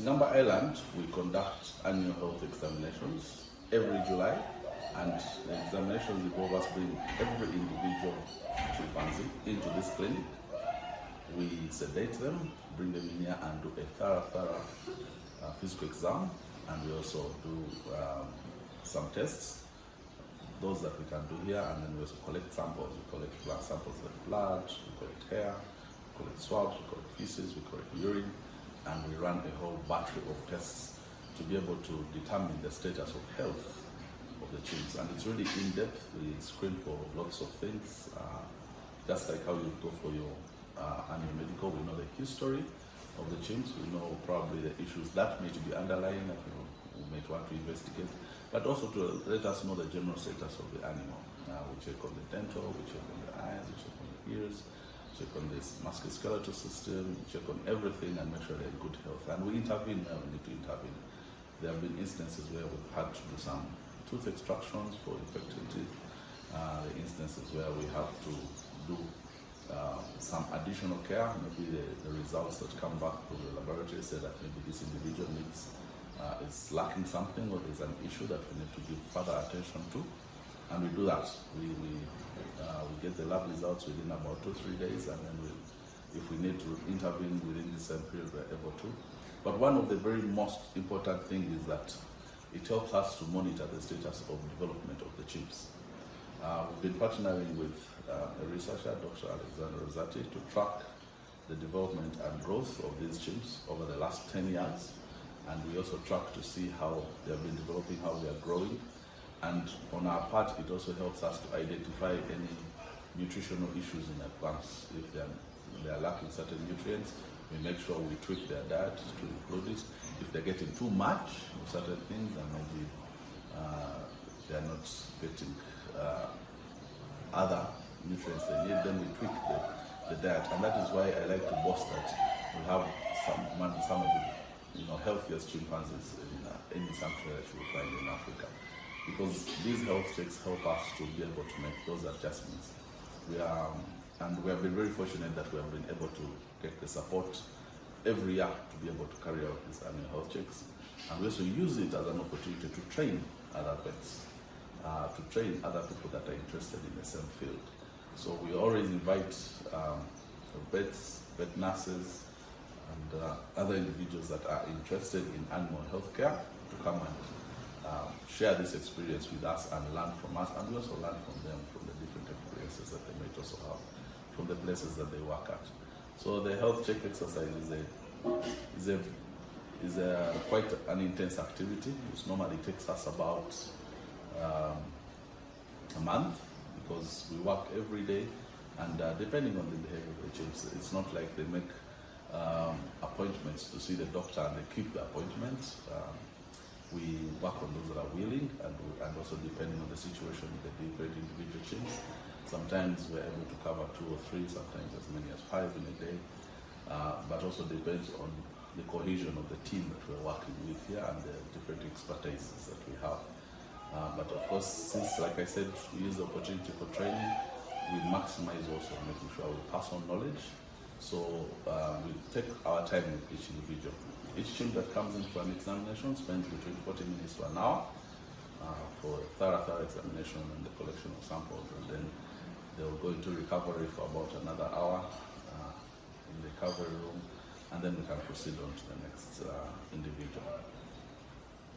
Ngamba Island, we conduct annual health examinations every July, and the examinations involve us bring every individual chimpanzee into this clinic. We sedate them, bring them in here and do a thorough physical exam, and we also do some tests, those that we can do here, and then we also collect samples. We collect blood samples like blood, we collect hair, we collect swabs, we collect feces, we collect urine, and we run a whole battery of tests to be able to determine the status of health of the chimps. And it's really in-depth. We screen for lots of things, just like how you go for your annual medical. We know the history of the chimps, we know probably the issues that may be underlying that we may want to investigate, but also to let us know the general status of the animal. We check on the dental, we check on the eyes, we check on the ears, check on the musculoskeletal system, check on everything and make sure they're in good health. And we intervene where we need to intervene. There have been instances where we've had to do some tooth extractions for infected teeth, the instances where we have to do some additional care. Maybe the results that come back from the laboratory say that maybe this individual is lacking something, or there's an issue that we need to give further attention to, and we do that. We get the lab results within about 2-3 days, and then if we need to intervene within the same period, we're able to. But one of the very most important things is that it helps us to monitor the status of development of the chimps. We've been partnering with a researcher, Dr. Alexander Rosati, to track the development and growth of these chimps over the last 10 years. And we also track to see how they have been developing, how they are growing. And on our part, it also helps us to identify any nutritional issues in advance. If they are lacking certain nutrients, we make sure we tweak their diet to include it. If they're getting too much of certain things, then maybe they're not getting other nutrients they need, then we tweak the diet. And that is why I like to boast that we have some of the healthiest chimpanzees in any sanctuary that you will find in Africa, because these health checks help us to be able to make those adjustments. And we have been very fortunate that we have been able to get the support every year to be able to carry out these annual health checks. And we also use it as an opportunity to train other vets, to train other people that are interested in the same field. So we always invite vets, vet nurses, and other individuals that are interested in animal health care to come and share this experience with us and learn from us, and we also learn from them, from the different experiences that they might also have from the places that they work at. So the health check exercise is quite an intense activity. It normally takes us about a month, because we work every day, and depending on the behavior of the chimps, it's not like they make appointments to see the doctor and they keep the appointments. We work on those that are willing, and also depending on the situation of the different individual chimps. Sometimes we're able to cover 2 or 3, sometimes as many as 5 in a day, but also depends on the cohesion of the team that we're working with here and the different expertises that we have. But of course, since, like I said, we use the opportunity for training, we maximize also making sure we pass on knowledge. So we take our time with each individual. Each chimp that comes in for an examination spends between 40 minutes to an hour for a thorough examination and the collection of samples, and then they will go into recovery for about another hour in the recovery room, and then we can proceed on to the next individual.